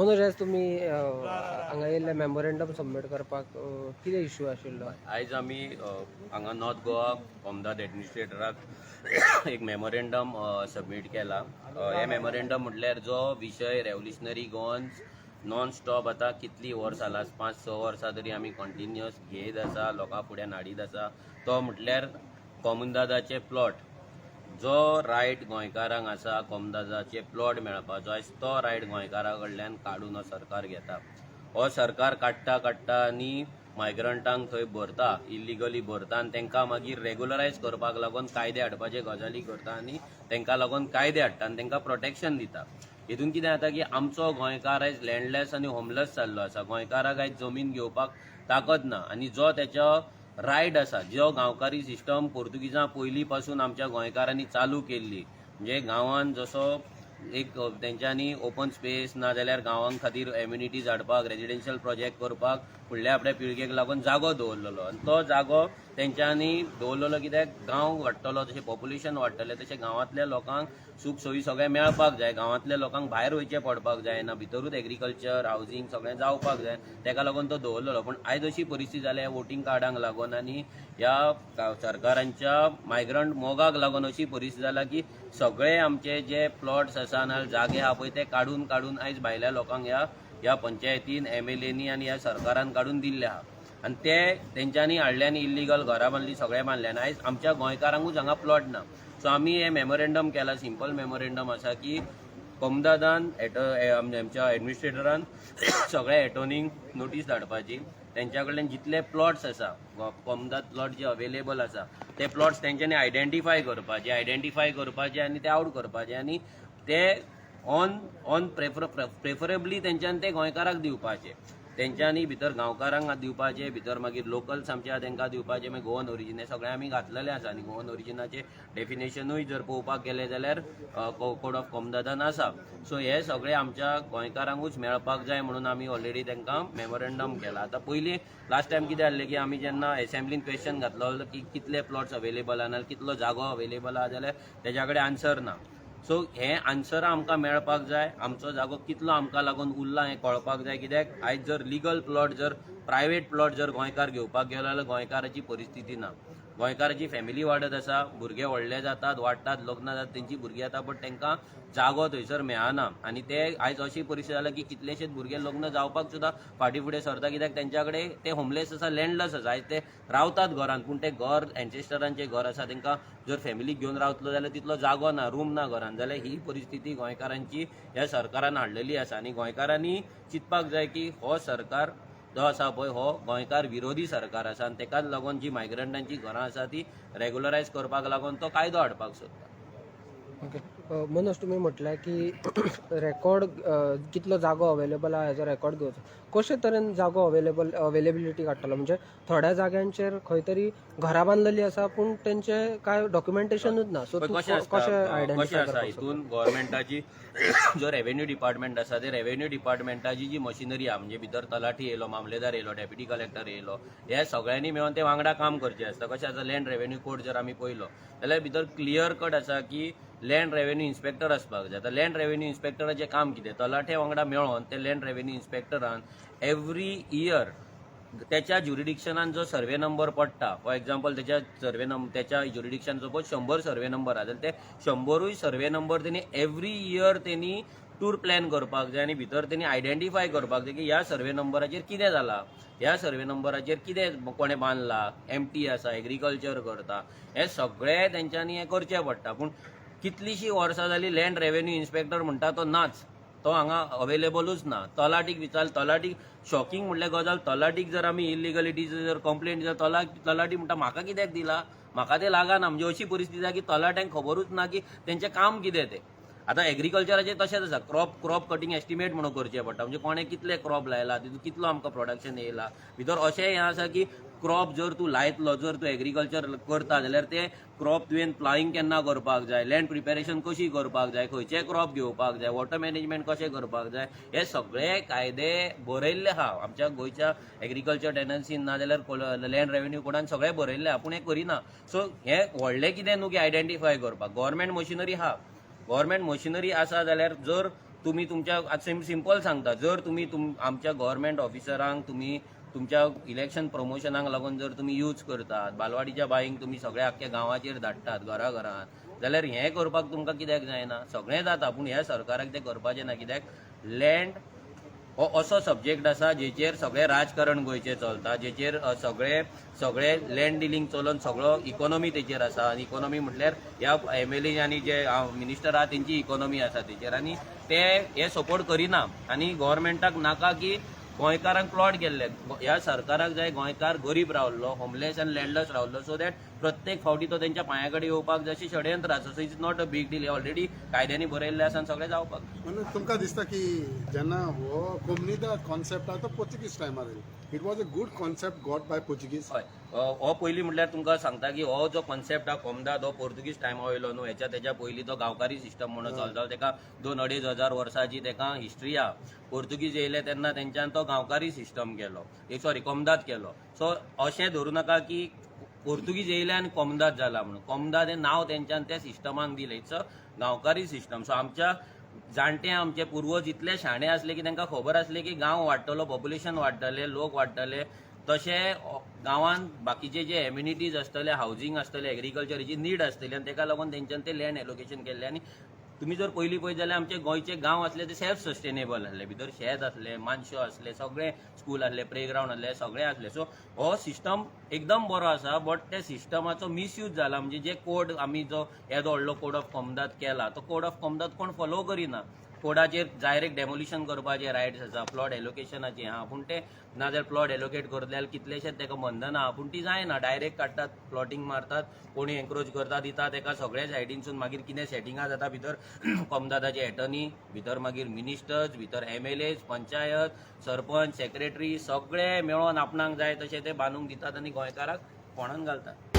मनोज आज तुमी हांगा येयल्ले मेमोरेंडम सबमीट करपाक कितें इश्यू आशिल्लो? आयज आमी हांगा नॉर्थ गोवा कॉमदाद एडमिनिस्ट्रेटराक एक मेमोरेंडम सबमीट केला. हे मेमोरेंडम म्हटल्यार जो विशय रेव्होल्युशनरी गोवन्स नॉन स्टॉप आतां कितलीं वर्सां जाला 5-6 वर्सां तरी आमी कंटिन्युअस घेयत आसा, लोकां फुडें नाडीत आसा. तो म्हटल्यार कॉमदादाचे प्लॉट जो रायट गोंयकारांक आसा, कॉमदादाचे प्लॉट मेळपाचो आयज तो रायट गोंयकारा कडल्यान काडून हो सरकार घेता. हो सरकार काडटा आनी मायग्रंटांक थंय भरता, इलिगली भरता आनी तांकां मागीर रेग्युलरायज करपाक लागून कायदे हाडपाचे गजाली करता आनी तांकां लागून कायदे हाडटा आनी तांकां प्रोटेक्शन दिता. हितून कितें जाता की आमचो गोंयकार आयज लँडलेस आनी होमलेस जाल्लो आसा. गोंयकाराक आयज जमीन घेवपाक ताकद ना आनी जो तेचो रायट आसा, जो गांवकारी सिस्टम पोर्तुगीजां पयलीं पासून आमच्या गोंयकारांनी चालू केल्ली, म्हणजे गांवांत जसो एक तेंच्यांनी ओपन स्पेस ना जाल्यार गांवां खातीर एम्युनिटीज हाडपाक, रेजिडेन्शियल प्रोजेक्ट करपाक फुडल्या आपल्या पिळगेक लागून जागो दवरलेलो आनी तो जागो तेंच्यांनी दवरलेलो कित्याक गांव वाडटलो तशें पॉप्युलेशन वाडटलें तशें गांवांतल्या लोकांक सूख सोयी सगळें मेळपाक जाय, गांवांतल्या लोकांक भायर वयचें पडपाक जायना, भितरूच एग्रीकल्चर हावजींग सगळें जावपाक जाय, तेका लागून तो दवरलेलो. पूण आयज अशी परिस्थिती जाल्या वोटींग कार्डांक लागून आनी ह्या सरकारांच्या मायग्रंट मोगाक लागून अशी परिस्थिती जाला की सगळे आमचे जे प्लॉट्स आसा ना जागे आहा पळय ते काडून आयज भायल्या लोकांक ह्या पंचायतीन MLAंनी आनी ह्या सरकारान काडून दिल्ले आहा आनी ते तेंच्यांनी हाडले आनी इल्लीगल घरां बांदली, सगळें बांदलें आनी आयज आमच्या गोंयकारांकूच हांगा प्लॉट ना. सो आमी हे मेमोरेंडम केला, सिंपल मेमोरेंडम आसा की कॉमदादान आमच्या एडमिनिस्ट्रेटरान सगळ्या एटॉर्नींक नोटीस धाडपाची, तेंच्या कडल्यान जितले प्लॉट्स आसा कॉमदाद प्लॉट जे अवेलेबल आसा ते प्लॉट्स तेंच्यांनी आयडेंटिफाय करपाचे आनी ते आउट करपाचे आनी ते ऑन प्रेफरेबली तेंच्यांनी ते गोंयकाराक दिवपाचे. तेंच्यांनी भितर गांवकारांक दिवपाचे, भितर मागीर लोकल्स आमच्या तांकां दिवपाचे. मागीर गोवन ओरिजीन हे सगळें आमी घातलेलें आसा आनी गोवन ओरिजिनाचे डेफिनेशनूय जर पळोवपाक गेले जाल्यार कोड ऑफ कॉमदादान आसा. सो हे सगळें आमच्या गोंयकारांकूच मेळपाक जाय म्हणून आमी ऑलरेडी तांकां मेमोरेंडम केला. आतां पयलीं लास्ट टायम कितें जाल्लें की आमी जेन्ना एसेंब्लीन क्वेश्चन घातलो की कितले प्लॉट्स अवेलेबल आहा नाल्यार कितलो जागो अवेलेबल आहा जाल्यार तेच्या कडेन आन्सर ना. सो हे आन्सर आमकां मेळपाक जाय, आमचो जागो कितलो आमकां लागून उरला हें कळपाक जाय. कित्याक आयज जर लिगल प्लॉट जर प्रायवेट प्लॉट जर गोंयकार घेवपाक गेलो जाल्यार गोंयकाराची परिस्थिती ना. गोंयकाराची फॅमिली वाडत आसा, भुरगे व्हडले जातात, वाडटात, लग्न जातात, तेंची भुरगीं जाता, बट तांकां जागो थंयसर मेळना आनी ते आयज अशी परिस्थिती जाला की कितलेशेच भुरगे लग्न जावपाक सुद्दां फाटीं फुडें सरता. कित्याक तेंच्या कडेन ते होमलेस आसा, लँडलेस आसा, आयज ते रावतात घरांत पूण ते घर एन्सेस्टरांचें घर आसा, तांकां जर फॅमिलीक घेवन रावतलो जाल्यार तितलो जागो ना, रूम ना घरांत. जाल्यार ही परिस्थिती गोंयकारांची ह्या सरकारान हाडलेली आसा आनी गोंयकारांनी चिंतपाक जाय की हो सरकार जो आसा पळय हो गोंयकार विरोधी सरकार आसा आनी तेकाच लागून जी मायग्रंटांची घरां आसा ती रेग्युलरायज करपाक लागून तो कायदो हाडपाक सोदता. ओके. मनोज तुमी म्हटलें की रेकॉर्ड कितलो जागो अवेलेबल आहा हेजो रेकॉर्ड घेवचो. कशे तरेन जागो अवेलेबिलिटी काडटलो? म्हणजे थोड्या जाग्यांचेर खंय तरी घरां बांदलेलीं आसा पूण तेंचे कांय डॉक्युमेंटेशनूच ना. सो कशें आयडेंटिफाय करपाक? हितून गव्हर्मेंटाची जो रेव्हेन्यू डिपार्टमेंट आसा ते रेव्हेन्यू डिपार्टमेंटाची जी मशिनरी आहा, म्हणजे भितर तलाठी येयलो, मामलेदार येयलो, डेप्युटी कलेक्टर येयलो, हे सगळ्यांनी मेळून ते वांगडा काम करचें आसता. कशें आसा लँड रेव्हेन्यू कोड जर आमी पळयलो जाल्यार भितर क्लियर कट आसा की लँड रेव्हेन्यू इन्स्पेक्टर आसपाक जाय. आतां लँड रेव्हेन्यू इन्स्पेक्टराचें काम कितें? तलाठे वांगडा मेळोन ते लँड रेव्हेन्यू इन्स्पेक्टरान एवरी इयर त्याच्या ज्युरिडिक्शनान जो सर्वे नंबर पडटा, फॉर एक्झाम्पल त्याच्या ज्युरिडिक्शन सपोज 100 सर्वे नंबर आहा जाल्यार ते 100 सर्वे नंबर तेणी एवरी इयर तेणी टूर प्लॅन करपाक जाय आनी भितर तेणी आयडेंटिफाय करपाक जाय की ह्या सर्वे नंबराचेर कितें जाला, ह्या सर्वे नंबराचेर कितें कोणें बांदला, एमटी आसा, एग्रीकल्चर करता, हे सगळें तेंच्यांनी हें करचें पडटा. पूण कितलीशीं वर्सां जालीं लँड रेव्हेन्यू इन्स्पेक्टर म्हणटा तो नाच, तो हांगा अवेलेबलूच ना. तलाटीक विचार, तलाटीक शॉकिंग म्हणल्यार गजाल, तलाटीक जर आमी इलिगलिटीची जर कंप्लेंट दिता तलाटी म्हणटा म्हाका कित्याक दिला, म्हाका ते लागना. म्हणजे अशी परिस्थिती आसा की तलाट्यांक खबरूच ना की तेंचें काम कितें तें. आतां एग्रीकल्चराचेर तशेंच आसा, क्रॉप कटिंग एस्टिमेट म्हणून करचें पडटा, म्हणजे कोणें कितले क्रॉप लायला, तितून कितलो आमकां प्रोडक्शन येयला. भितर अशें हें आसा की क्रॉप जर तूं लायतलो, जर तूं एग्रीकल्चर करता जाल्यार ते क्रॉप तुवें प्लायींग केन्ना करपाक जाय, लँड प्रिपेरेशन कशी करपाक जाय, खंयचे क्रॉप घेवपाक जाय, वॉटर मॅनेजमेंट कशें करपाक जाय, हे सगळे कायदे बरयल्ले आहा आमच्या गोंयच्या एग्रीकल्चर टेनन्सीन ना जाल्यार लँड रेव्हेन्यू कोडान सगळें बरयल्लें आहा, पूण हें करिना. सो हें व्हडलें कितें न्हू की आयडेंटिफाय करपाक. गव्हर्मेंट मशिनरी आहा, गव्हर्मेंट मशिनरी आसा जाल्यार जर तुम्ही तुमच्या सिंपल सांगता, जर तुम्ही आमच्या गव्हर्नमेंट ऑफिसरांक तुम्ही तुमच्या इलेक्शन प्रमोशनाक लागून जर तुम्ही यूज करतात, बालवाडीच्या बाईंक तुम्ही सगळ्या आख्या गांवाचेर धाडटात घराघरांत, जाल्यार हें करपाक तुमकां कित्याक जायना? सगळें जाता, पूण ह्या सरकाराक तें करपाचें ना. कित्याक लँड हो असो सब्जेक्ट आसा जेचेर सगळें राजकारण गोंयचें चलता, जेचेर सगळे लँड डिलींग चलोवन सगळो इकॉनॉमी तेचेर आसा. आनी इकॉनॉमी म्हटल्यार ह्या MLA आनी जे मिनिस्टर आहा तेंची इकॉनॉमी आसा तेचेर, आनी ते हे सपोर्ट करिना. आनी गव्हर्नमेंटाक नाका की गोंयकारांक प्लॉट गेल्ले. ह्या सरकाराक जाय गोंयकार गरीब रावल्लो, होमलेस आनी लँडलेस रावल्लो, सो दॅट प्रत्येक फावटी तो तेंच्या पांया कडेन येवपाक जशी षडयंत्र आसा. So it's not a big deal. Already कायद्यांनी बरयल्लें आसा आनी सगळें जावपाक. म्हणजे तुमकां दिसता की जेन्ना हो कोमनिदा कॉन्सेप्ट आहा तो पोर्तुगीज टायमार येयलो, it was a good concept got by Portuguese. हय, हो पयलीं म्हटल्यार तुमकां सांगता की हो जो कॉन्सेप्ट हा कोमदाद हो पोर्तुगीज टायमा वयलो न्हू. तेच्या पयलीं तो गांवकारी सिस्टम म्हणून चलतालो. तेका 2-2.5 हजार वर्सांची तेका हिस्ट्री आहा. पोर्तुगीज येयले तेन्ना तेंच्यान तो गांवकारी सिस्टम केलो, कोमदाद केलो. सो अशें धरूं नाका की पोर्तुगीज येयले आनी कोमदाद जाला म्हणून. कोमदाद हें नांव तेंच्यान त्या सिस्टमाक दिलें. It's a gaonkari system. So आमच्या जाणटे आमचे पुर्वज इतले शाणे असले की तांकां खबर आसले की गांव वाडटलो, पॉप्युलेशन वाडटलें, लोक वाडटले, तशें गांवांत बाकीचे जे एम्युनिटीज आसतले, हावजींग आसतलें, एग्रीकल्चराची नीड आसतली, आनी तेका लागून तेंच्यान तें लँड एलोकेशन केल्लें. आनी तुम्ही जर पयलीं पळयत जाल्यार आमचे गोंयचे गांव आसले ते सेल्फ सस्टेनेबल आसले. भितर शेत आसले, मानशो आसले, सगळे स्कूल आसले, प्लेग्रावंड आसले, सगळें आसलें. सो हो सिस्टम एकदम बरो आसा. बट त्या सिस्टमाचो मिसयूज जाला. म्हणजे जे कोड आमी जो येदो व्हडलो कोड ऑफ कोमदाद केला, तो कोड ऑफ कोमदाद कोण फॉलो करिना. कोडाचेर डायरेक्ट डेमोलिशन करपाचे रायट्स आसा, प्लॉट एलोकेशनाचे आहा, पूण ते नाजाल्यार प्लॉट एलोकेट करतले जाल्यार कितलेशेच तेका बंधन आहा, पूण ती जायना. डायरेक्ट काडटात, प्लॉटिंग मारतात, कोणी एन्क्रोच करता, दिता तेका सगळे सायडीनसून. मागीर कितें सेटिंगां जाता भितर कोमदादाचे एटर्नी, भितर मागीर मिनिस्टर्स, भितर MLAs, पंचायत, सरपंच, सेक्रेटरी सगळे मेळोन आपणाक जाय तशें ते बांदूंक दितात आनी गोंयकाराक कोणान घालतात.